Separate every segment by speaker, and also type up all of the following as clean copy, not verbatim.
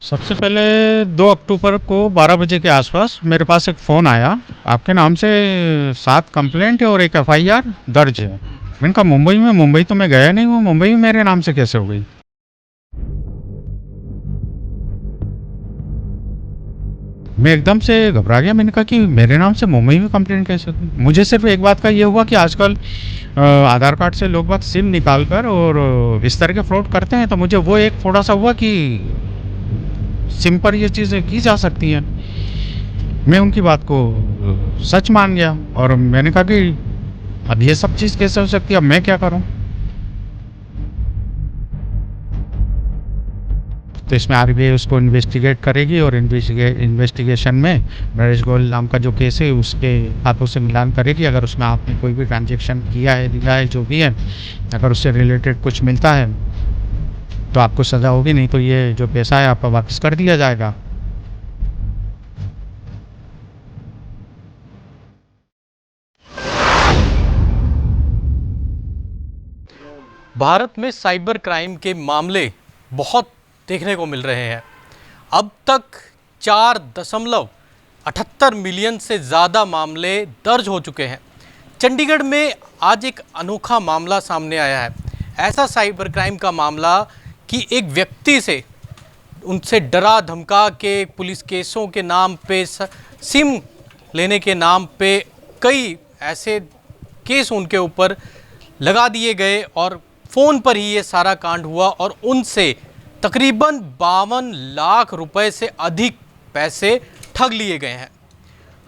Speaker 1: सबसे पहले 2 अक्टूबर को 12 बजे के आसपास मेरे पास एक फ़ोन आया। आपके नाम से 7 कंप्लेंट है और एक एफआईआर दर्ज है। मैंने कहा मुंबई तो मैं गया नहीं हूँ, मुंबई में मेरे नाम से कैसे हो गई। मैं एकदम से घबरा गया। मैंने कहा कि मेरे नाम से मुंबई में कंप्लेंट कैसे हो गई। मुझे सिर्फ एक बात का ये हुआ कि आजकल आधार कार्ड से लोग बाग सिम निकाल कर और इस तरह के फ्रॉड करते हैं, तो मुझे वो एक थोड़ा सा हुआ कि सिम पर ये चीज़ें की जा सकती हैं। मैं उनकी बात को सच मान गया और मैंने कहा कि अब ये सब चीज़ कैसे हो सकती है, अब मैं क्या करूं। तो इसमें आरबीआई उसको इन्वेस्टिगेट करेगी और इन्वेस्टिगेशन में नरेश गोयल नाम का जो केस है उसके हाथों से मिलान करेगी। अगर उसमें आपने कोई भी ट्रांजेक्शन किया है, दिया है, जो भी है, अगर उससे रिलेटेड कुछ मिलता है तो आपको सज़ा होगी, नहीं तो ये जो पैसा है आपका वापस कर दिया जाएगा।
Speaker 2: भारत में साइबर क्राइम के मामले बहुत देखने को मिल रहे हैं। अब तक 4.78 मिलियन से ज़्यादा मामले दर्ज हो चुके हैं। चंडीगढ़ में आज एक अनोखा मामला सामने आया है। ऐसा साइबर क्राइम का मामला कि एक व्यक्ति से उनसे डरा धमका के पुलिस केसों के नाम पे सिम लेने के नाम पे कई ऐसे केस उनके ऊपर लगा दिए गए और फ़ोन पर ही ये सारा कांड हुआ और उनसे तकरीबन 52 लाख रुपए से अधिक पैसे ठग लिए गए हैं।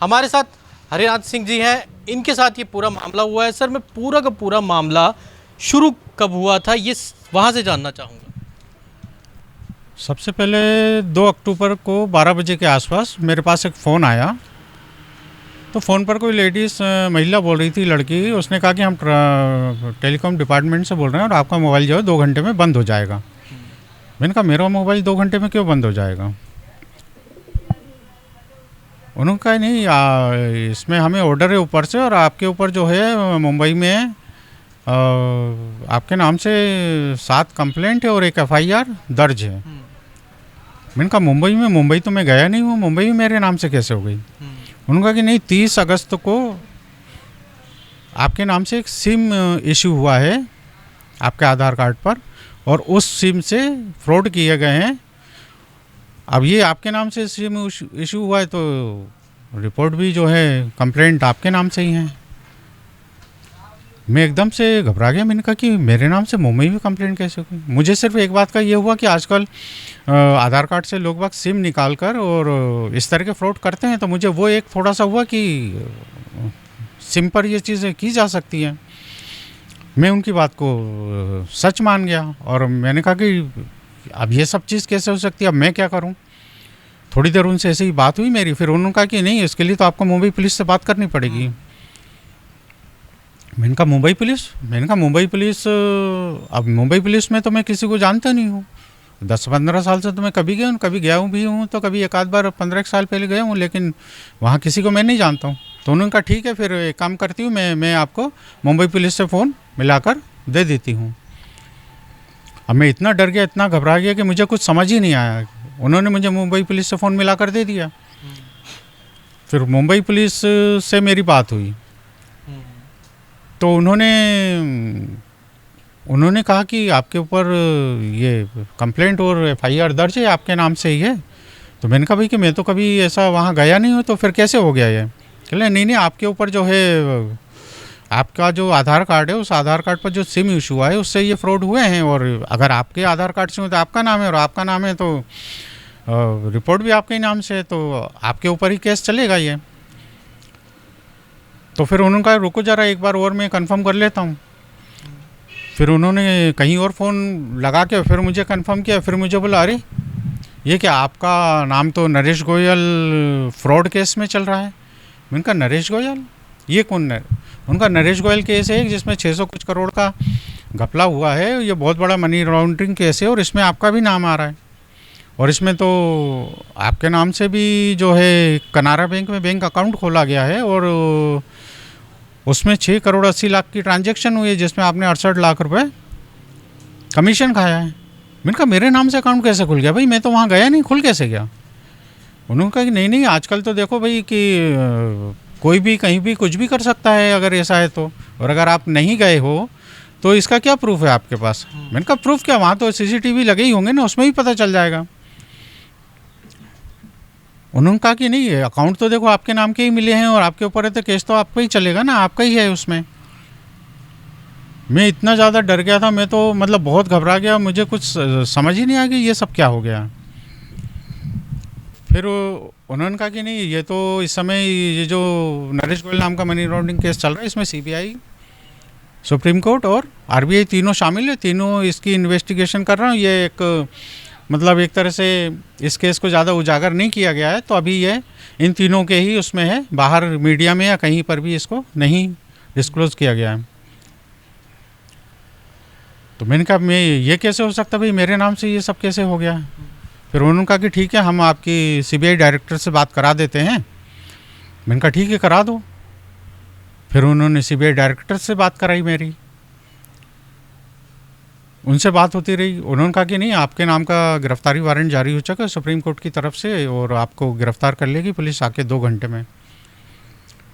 Speaker 2: हमारे साथ हरिनाथ सिंह जी हैं, इनके साथ ये पूरा मामला हुआ है। सर, मैं पूरा का पूरा मामला शुरू कब हुआ था ये वहाँ से जानना चाहूँगा।
Speaker 1: सबसे पहले 2 अक्टूबर को 12 बजे के आसपास मेरे पास एक फ़ोन आया। तो फ़ोन पर कोई लेडीज़ महिला बोल रही थी, लड़की, उसने कहा कि हम टेलीकॉम डिपार्टमेंट से बोल रहे हैं और आपका मोबाइल जो है 2 घंटे में बंद हो जाएगा। मैंने कहा मेरा मोबाइल 2 घंटे में क्यों बंद हो जाएगा। उन्होंने कहा नहीं, इसमें हमें ऑर्डर है ऊपर से और आपके ऊपर जो है मुंबई में आपके नाम से 7 कंप्लेंट है और एक एफआईआर दर्ज है। मैंने कहा मुंबई तो मैं गया नहीं हूँ, मुंबई में मेरे नाम से कैसे हो गई। उन्होंने कहा कि नहीं, 30 अगस्त को आपके नाम से एक सिम इशू हुआ है आपके आधार कार्ड पर और उस सिम से फ्रॉड किए गए हैं। अब ये आपके नाम से सिम इशू हुआ है तो रिपोर्ट भी जो है कंप्लेंट आपके नाम से ही है। मैं एकदम से घबरा गया। मैंने कहा कि मेरे नाम से मुंबई में कंप्लेंट कैसे हुई। मुझे सिर्फ एक बात का ये हुआ कि आजकल आधार कार्ड से लोग बाग सिम निकाल कर और इस तरह के फ्रॉड करते हैं, तो मुझे वो एक थोड़ा सा हुआ कि सिम पर ये चीज़ें की जा सकती हैं। मैं उनकी बात को सच मान गया और मैंने कहा कि अब ये सब चीज़ कैसे हो सकती है, अब मैं क्या करूं। थोड़ी देर उनसे ऐसे ही बात हुई मेरी, फिर उन्होंने कहा कि नहीं, इसके लिए तो आपको मुंबई पुलिस से बात करनी पड़ेगी। मैंने कहा मुंबई पुलिस। अब मुंबई पुलिस में तो मैं किसी को जानता नहीं हूँ। 10-15 साल से तो मैं कभी गया हूँ भी हूँ, तो कभी एक आध बार 15 साल पहले गया हूँ, लेकिन वहाँ किसी को मैं नहीं जानता हूँ। तो उन्होंने कहा ठीक है, फिर एक काम करती हूँ, मैं आपको मुंबई पुलिस से फ़ोन मिलाकर दे देती हूँ। अब मैं इतना डर गया, इतना घबरा गया कि मुझे कुछ समझ ही नहीं आया। उन्होंने मुझे मुंबई पुलिस से फ़ोन मिलाकर दे दिया। फिर मुंबई पुलिस से मेरी बात हुई तो उन्होंने कहा कि आपके ऊपर ये कंप्लेंट और एफआईआर दर्ज है, आपके नाम से ही है। तो मैंने कहा भाई कि मैं तो कभी ऐसा वहाँ गया नहीं हूँ, तो फिर कैसे हो गया ये। कहले नहीं, आपके ऊपर जो है आपका जो आधार कार्ड है, उस आधार कार्ड पर जो सिम इशू हुआ है उससे ये फ्रॉड हुए हैं, और अगर आपके आधार कार्ड से हो तो आपका नाम है और आपका नाम है तो रिपोर्ट भी आपके ही नाम से है, तो आपके ऊपर ही केस चलेगा ये। तो फिर उन्होंने कहा रुको ज़रा, एक बार और मैं कंफर्म कर लेता हूँ। फिर उन्होंने कहीं और फ़ोन लगा के फिर मुझे कंफर्म किया। फिर मुझे बोला अरे ये क्या, आपका नाम तो नरेश गोयल फ्रॉड केस में चल रहा है। मैंने कहा नरेश गोयल, ये कौन है। उनका नरेश गोयल केस है जिसमें 600 कुछ करोड़ का घपला हुआ है, ये बहुत बड़ा मनी लॉन्ड्रिंग केस है और इसमें आपका भी नाम आ रहा है, और इसमें तो आपके नाम से भी जो है कनारा बैंक में बैंक अकाउंट खोला गया है और उसमें 6 करोड़ 80 लाख की ट्रांजैक्शन हुई है, जिसमें आपने 68 लाख रुपए कमीशन खाया है। मैंने कहा मेरे नाम से अकाउंट कैसे खुल गया भाई, मैं तो वहाँ गया नहीं, खुल कैसे गया। उन्होंने कहा कि नहीं नहीं, आजकल तो देखो भाई कि कोई भी कहीं भी कुछ भी कर सकता है अगर ऐसा है तो, और अगर आप नहीं गए हो तो इसका क्या प्रूफ है आपके पास। मैंने कहा प्रूफ क्या, वहाँ तो सीसीटीवी लगे ही होंगे ना, उसमें ही पता चल जाएगा। उन्होंने कहा कि नहीं, अकाउंट तो देखो आपके नाम के ही मिले हैं और आपके ऊपर है तो केस तो आपका ही चलेगा ना, आपका ही है उसमें। मैं इतना ज़्यादा डर गया था, मैं तो मतलब बहुत घबरा गया, मुझे कुछ समझ ही नहीं आया कि ये सब क्या हो गया। फिर उन्होंने कहा कि नहीं, ये तो इस समय ये जो नरेश गोयल नाम का मनी लॉन्ड्रिंग केस चल रहा है, इसमें सीबीआई, सुप्रीम कोर्ट और आरबीआई तीनों शामिल है, तीनों इसकी इन्वेस्टिगेशन कर रहा हूँ। ये एक मतलब एक तरह से इस केस को ज़्यादा उजागर नहीं किया गया है, तो अभी ये इन तीनों के ही उसमें है, बाहर मीडिया में या कहीं पर भी इसको नहीं डिस्क्लोज़ किया गया है। तो मैंने कहा मैं ये कैसे हो सकता भाई, मेरे नाम से ये सब कैसे हो गया। फिर उन्होंने कहा कि ठीक है, हम आपकी सीबीआई डायरेक्टर से बात करा देते हैं। मैंने कहा ठीक है, करा दो। फिर उन्होंने सीबीआई डायरेक्टर से बात कराई मेरी, उनसे बात होती रही। उन्होंने कहा कि नहीं, आपके नाम का गिरफ्तारी वारंट जारी हो चुका है सुप्रीम कोर्ट की तरफ से और आपको गिरफ्तार कर लेगी पुलिस आके 2 घंटे में।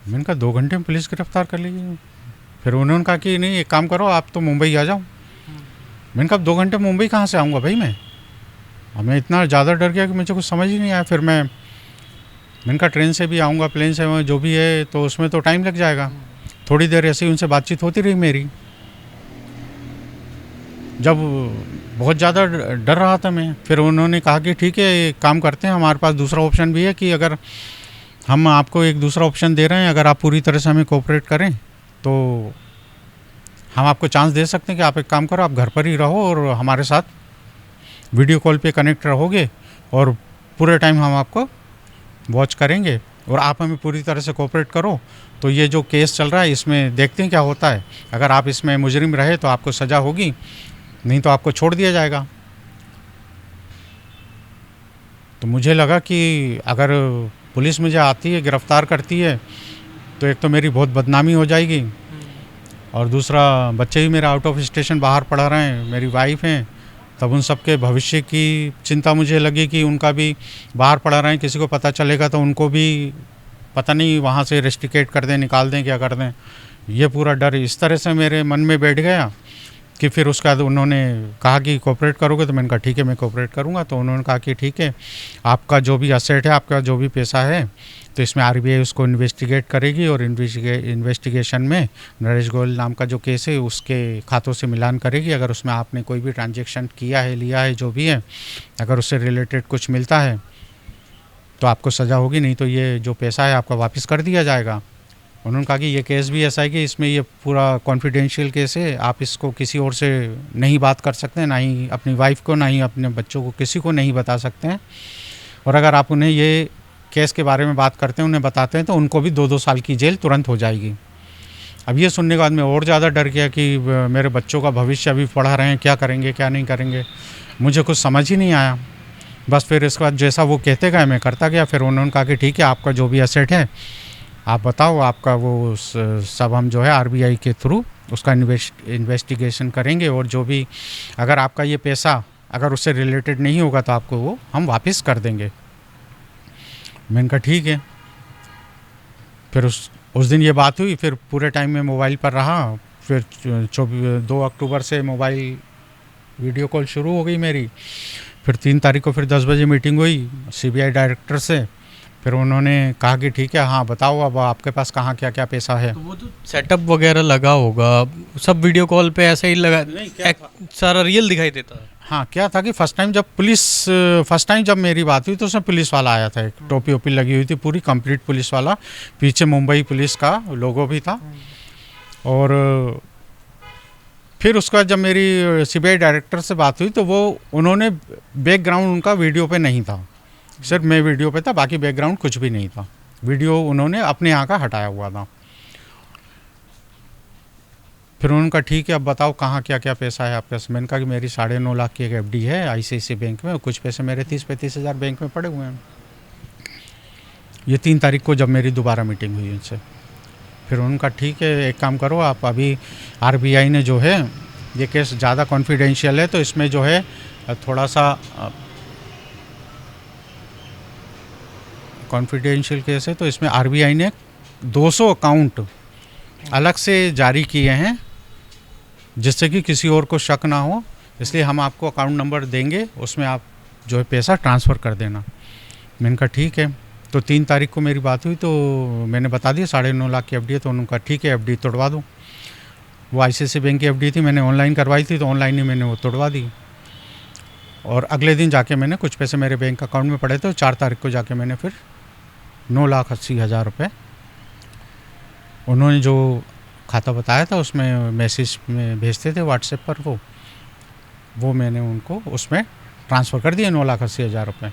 Speaker 1: मैंने कहा 2 घंटे में पुलिस गिरफ्तार कर लेगी। फिर उन्होंने कहा कि नहीं, एक काम करो, आप तो मुंबई आ जाओ। मैंने कहा 2 घंटे मुंबई कहाँ से आऊँगा भाई मैं, और मैं इतना ज़्यादा डर गया कि मुझे कुछ समझ ही नहीं आया। फिर मैंने कहा ट्रेन से भी आऊँगा, प्लेन से, जो भी है, तो उसमें तो टाइम लग जाएगा। थोड़ी देर ऐसे ही उनसे बातचीत होती रही मेरी। जब बहुत ज़्यादा डर रहा था मैं, फिर उन्होंने कहा कि ठीक है, एक काम करते हैं, हमारे पास दूसरा ऑप्शन भी है कि अगर हम आपको एक दूसरा ऑप्शन दे रहे हैं, अगर आप पूरी तरह से हमें कोऑपरेट करें तो हम आपको चांस दे सकते हैं कि आप एक काम करो, आप घर पर ही रहो और हमारे साथ वीडियो कॉल पे कनेक्ट रहोगे और पूरे टाइम हम आपको वॉच करेंगे और आप हमें पूरी तरह से कोऑपरेट करो। तो ये जो केस चल रहा है इसमें देखते हैं क्या होता है, अगर आप इसमें मुजरिम रहे तो आपको सज़ा होगी, नहीं तो आपको छोड़ दिया जाएगा। तो मुझे लगा कि अगर पुलिस मुझे आती है, गिरफ़्तार करती है, तो एक तो मेरी बहुत बदनामी हो जाएगी और दूसरा बच्चे भी मेरा आउट ऑफ स्टेशन बाहर पढ़ रहे हैं, मेरी वाइफ हैं, तब उन सब के भविष्य की चिंता मुझे लगी कि उनका भी बाहर पढ़ रहे हैं, किसी को पता चलेगा तो उनको भी पता नहीं वहाँ से रेस्ट्रिकेट कर दें, निकाल दें, क्या कर दें। ये पूरा डर इस तरह से मेरे मन में बैठ गया कि फिर उसके बाद उन्होंने कहा कि कोऑपरेट करोगे, तो मैंने कहा ठीक है, मैं कोऑपरेट करूँगा। तो उन्होंने कहा कि ठीक है, आपका जो भी असेट है, आपका जो भी पैसा है, तो इसमें आरबीआई उसको इन्वेस्टिगेट करेगी और इन्वेस्टिगेशन में नरेश गोयल नाम का जो केस है उसके खातों से मिलान करेगी। अगर उसमें आपने कोई भी ट्रांजैक्शन किया है, लिया है, जो भी है, अगर उससे रिलेटेड कुछ मिलता है तो आपको सज़ा होगी, नहीं तो ये जो पैसा है आपका वापस कर दिया जाएगा। उन्होंने कहा कि ये केस भी ऐसा है कि इसमें ये पूरा कॉन्फिडेंशियल केस है, आप इसको किसी और से नहीं बात कर सकते हैं, ना ही अपनी वाइफ को, ना ही अपने बच्चों को, किसी को नहीं बता सकते हैं। और अगर आप उन्हें ये केस के बारे में बात करते हैं, उन्हें बताते हैं, तो उनको भी 2-2 साल की जेल तुरंत हो जाएगी। अब ये सुनने के बाद मैं और ज़्यादा डर गया कि मेरे बच्चों का भविष्य अभी पढ़ा रहे हैं, क्या करेंगे क्या नहीं करेंगे, मुझे कुछ समझ ही नहीं आया। बस फिर इसके बाद जैसा वो कहते गए मैं करता गया। फिर उन्होंने कहा कि ठीक है, आपका जो भी एसेट है आप बताओ, आपका वो सब हम जो है आरबीआई के थ्रू उसका इन्वेस्टिगेशन करेंगे और जो भी अगर आपका ये पैसा अगर उससे रिलेटेड नहीं होगा तो आपको वो हम वापस कर देंगे। मैंने कहा ठीक है। फिर उस दिन ये बात हुई, फिर पूरे टाइम में मोबाइल पर रहा। फिर 2 अक्टूबर से मोबाइल वीडियो कॉल शुरू हो गई मेरी। फिर 3 तारीख को फिर 10 बजे मीटिंग हुई सीबीआई डायरेक्टर से। फिर उन्होंने कहा कि ठीक है, हाँ बताओ अब आपके पास कहाँ क्या क्या पैसा है।
Speaker 2: तो वो तो सेटअप वगैरह लगा होगा, सब वीडियो कॉल पे ऐसे ही लगा, सारा रियल दिखाई देता है।
Speaker 1: हाँ, क्या था कि फर्स्ट टाइम जब मेरी बात हुई तो उसमें पुलिस वाला आया था, एक टोपी ओपी लगी हुई थी, पूरी कंप्लीट पुलिस वाला, पीछे मुंबई पुलिस का लोगो भी था। और फिर उसका जब मेरी सीबीआई डायरेक्टर से बात हुई तो वो उन्होंने बैकग्राउंड उनका वीडियो पे नहीं था, सिर्फ मैं वीडियो पे था, बाकी बैकग्राउंड कुछ भी नहीं था। वीडियो उन्होंने अपने यहाँ का हटाया हुआ था। फिर उनका ठीक है, अब बताओ कहाँ क्या क्या पैसा है आपके पास। मैंने कहा कि मेरी 9.5 लाख की एक एफडी है आईसीआईसीआई बैंक में, कुछ पैसे मेरे 30-35 हज़ार बैंक में पड़े हुए हैं। ये 3 तारीख को जब मेरी दोबारा मीटिंग हुई उनसे, फिर उनका ठीक है, एक काम करो आप, अभी आरबीआई ने जो है ये केस ज़्यादा कॉन्फिडेंशियल है, तो इसमें जो है थोड़ा सा कॉन्फिडेंशियल केस है, तो इसमें आरबीआई ने 200 अकाउंट अलग से जारी किए हैं जिससे कि किसी और को शक ना हो, इसलिए हम आपको अकाउंट नंबर देंगे, उसमें आप जो है पैसा ट्रांसफ़र कर देना। मैंने कहा ठीक है। तो 3 तारीख को मेरी बात हुई, तो मैंने बता दिया 9.5 लाख की एफडी है, तो उन्होंने कहा ठीक है एफडी तोड़वा दो। वो आईसीआईसीआई बैंक की एफडी थी, मैंने ऑनलाइन करवाई थी, तो ऑनलाइन ही मैंने वो तोड़वा दी। और अगले दिन जाके मैंने कुछ पैसे मेरे बैंक अकाउंट में पड़े थे, 4 तारीख को जाके मैंने फिर 9,80,000 रुपये उन्होंने जो खाता बताया था उसमें मैसेज में भेजते थे व्हाट्सएप पर, वो मैंने उनको उसमें ट्रांसफ़र कर दिए 9,80,000 रुपये।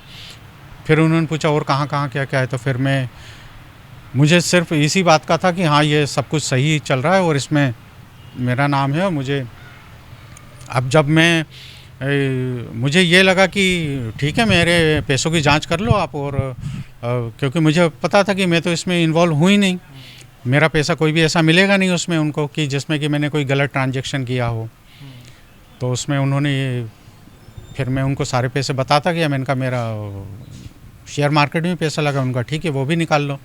Speaker 1: फिर उन्होंने पूछा और कहाँ कहाँ क्या क्या है, तो फिर मुझे सिर्फ इसी बात का था कि हाँ ये सब कुछ सही चल रहा है और इसमें मेरा नाम है। और अब जब मुझे ये लगा कि ठीक है मेरे पैसों की जांच कर लो आप, और क्योंकि मुझे पता था कि मैं तो इसमें इन्वॉल्व हुई नहीं, मेरा पैसा कोई भी ऐसा मिलेगा नहीं उसमें उनको कि जिसमें कि मैंने कोई गलत ट्रांजैक्शन किया हो। तो उसमें उन्होंने फिर मैं उनको सारे पैसे बताता गया। मैंने कहा मेरा शेयर मार्केट में पैसा लगा, उनका ठीक है वो भी निकाल लो।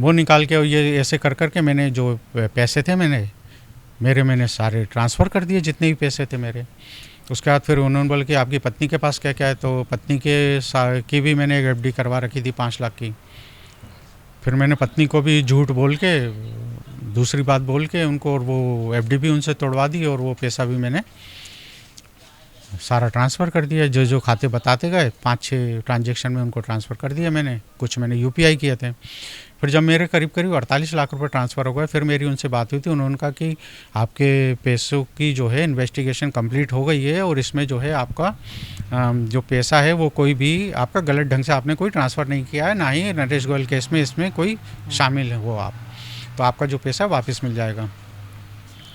Speaker 1: वो निकाल के ये ऐसे कर कर के मैंने जो पैसे थे मैंने सारे ट्रांसफ़र कर दिए, जितने भी पैसे थे मेरे। उसके बाद फिर उन्होंने बोला कि आपकी पत्नी के पास क्या क्या है, तो पत्नी की भी मैंने एक एफडी करवा रखी थी 5 लाख की। फिर मैंने पत्नी को भी झूठ बोल के, दूसरी बात बोल के उनको, और वो एफडी भी उनसे तोड़वा दी, और वो पैसा भी मैंने सारा ट्रांसफ़र कर दिया। जो जो खाते बताते गए 5-6 ट्रांजैक्शन में उनको ट्रांसफ़र कर दिया मैंने, कुछ मैंने यूपीआई किए थे। फिर जब मेरे करीब 48 लाख रुपए ट्रांसफ़र हो गए, फिर मेरी उनसे बात हुई थी। उन्होंने कहा कि आपके पैसों की जो है इन्वेस्टिगेशन कंप्लीट हो गई है, और इसमें जो है आपका जो पैसा है वो कोई भी आपका गलत ढंग से आपने कोई ट्रांसफ़र नहीं किया है, ना ही नरेश गोयल केस में इसमें कोई शामिल है वो आप, तो आपका जो पैसा वापस मिल जाएगा।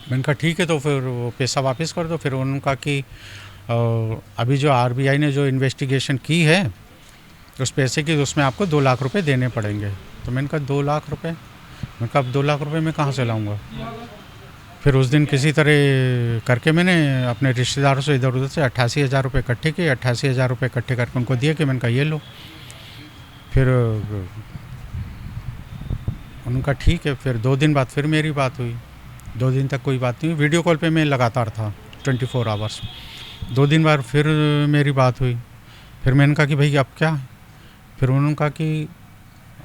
Speaker 1: मैंने कहा ठीक है, तो फिर वो पैसा वापस कर दो। फिर उन्होंने कहा कि अभी जो आरबीआई ने जो इन्वेस्टिगेशन की है उस पैसे की, उसमें आपको 2 लाख रुपए देने पड़ेंगे। तो मैंने कहा 2 लाख रुपए, मैंने कहा अब 2 लाख रुपए मैं कहाँ से लाऊंगा। फिर उस दिन किसी तरह करके मैंने अपने रिश्तेदारों से इधर उधर से 88,000 रुपये इकट्ठे किए। 88,000 रुपये इकट्ठे करके उनको दिए कि मैंने कहा ये लो। फिर उनका ठीक है। फिर 2 दिन बाद फिर मेरी बात हुई। 2 दिन तक कोई बात नहीं हुई, वीडियो कॉल पे मैं लगातार था 24 आवर्स। 2 दिन बाद फिर मेरी बात हुई। फिर मैंने कहा कि भाई अब क्या है। फिर उन्होंने कहा कि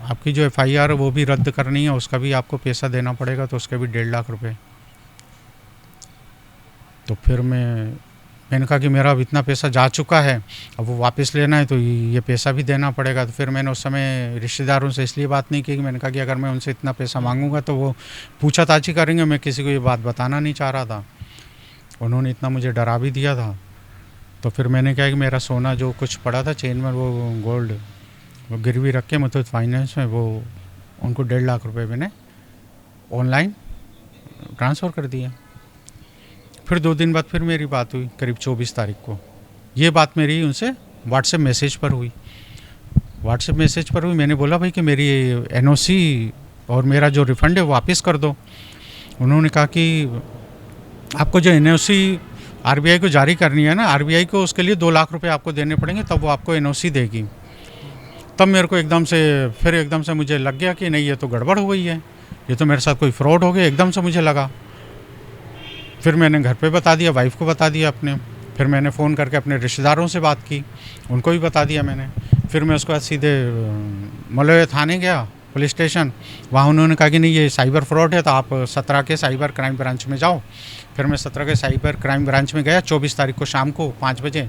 Speaker 1: आपकी जो एफआईआर है वो भी रद्द करनी है, उसका भी आपको पैसा देना पड़ेगा, तो उसके भी 1.5 लाख रुपए। तो फिर मैंने कहा कि मेरा अब इतना पैसा जा चुका है, अब वो वापस लेना है तो ये पैसा भी देना पड़ेगा। तो फिर मैंने उस समय रिश्तेदारों से इसलिए बात नहीं की कि मैंने कहा कि अगर मैं उनसे इतना पैसा मांगूंगा तो वो पूछताछ करेंगे। मैं किसी को ये बात बताना नहीं चाह रहा था, उन्होंने इतना मुझे डरा भी दिया था। तो फिर मैंने कहा कि मेरा सोना जो कुछ पड़ा था चेन में, वो गोल्ड वो गिरवी रख के मुथूट फाइनेंस में, वो उनको 1.5 लाख रुपए मैंने ऑनलाइन ट्रांसफ़र कर दिया। फिर 2 दिन बाद फिर मेरी बात हुई करीब 24 तारीख को। ये बात मेरी उनसे व्हाट्सएप मैसेज पर हुई। मैंने बोला भाई कि मेरी एनओसी और मेरा जो रिफ़ंड है वापस कर दो। उन्होंने कहा कि आपको जो एनओसी आरबीआई को जारी करनी है ना, आरबीआई को उसके लिए 2 लाख रुपए आपको देने पड़ेंगे, तब वो आपको एनओसी देगी। तब मेरे को एकदम से मुझे लग गया कि नहीं ये तो गड़बड़ हो गई है, ये तो मेरे साथ कोई फ्रॉड हो गया, एकदम से मुझे लगा। फिर मैंने घर पे बता दिया, वाइफ को बता दिया अपने। फिर मैंने फ़ोन करके अपने रिश्तेदारों से बात की, उनको भी बता दिया मैंने। फिर मैं उसके बाद सीधे मलौया थाने गया, पुलिस स्टेशन। वहाँ उन्होंने कहा कि नहीं ये साइबर फ्रॉड है, तो आप 17 के साइबर क्राइम ब्रांच में जाओ। फिर मैं 17 के साइबर क्राइम ब्रांच में गया 24 तारीख को शाम को 5 बजे।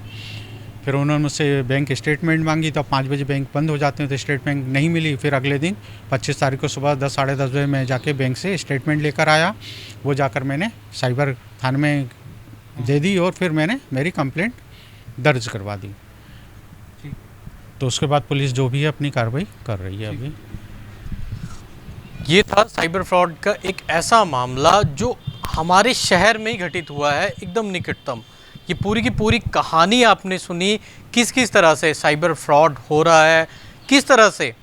Speaker 1: फिर उन्होंने मुझसे बैंक स्टेटमेंट मांगी, तो 5 बजे बैंक बंद हो जाते हैं, तो स्टेटमेंट नहीं मिली। फिर अगले दिन 25 तारीख को सुबह 10 साढ़े 10 बजे मैं जाके बैंक से स्टेटमेंट लेकर आया। वो जाकर मैंने साइबर थाने में दे दी, और फिर मैंने मेरी कंप्लेंट दर्ज करवा दी। तो उसके बाद पुलिस जो भी है अपनी कार्रवाई कर रही है अभी।
Speaker 2: ये था साइबर फ्रॉड का एक ऐसा मामला जो हमारे शहर में ही घटित हुआ है, एकदम निकटतम। ये पूरी की पूरी कहानी आपने सुनी, किस किस तरह से साइबर फ्रॉड हो रहा है, किस तरह से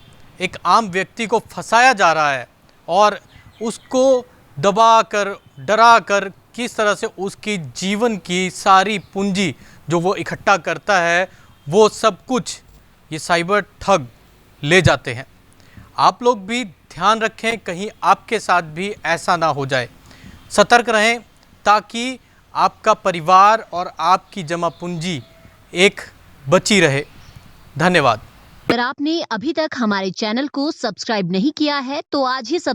Speaker 2: एक आम व्यक्ति को फंसाया जा रहा है और उसको दबा कर, डरा कर किस तरह से उसकी जीवन की सारी पूंजी जो वो इकट्ठा करता है वो सब कुछ ये साइबर ठग ले जाते हैं। आप लोग भी ध्यान रखें, कहीं आपके साथ भी ऐसा ना हो जाए। सतर्क रहें ताकि आपका परिवार और आपकी जमा पूंजी एक बची रहे। धन्यवाद।
Speaker 3: अगर आपने अभी तक हमारे चैनल को सब्सक्राइब नहीं किया है तो आज ही सब्सक्राइब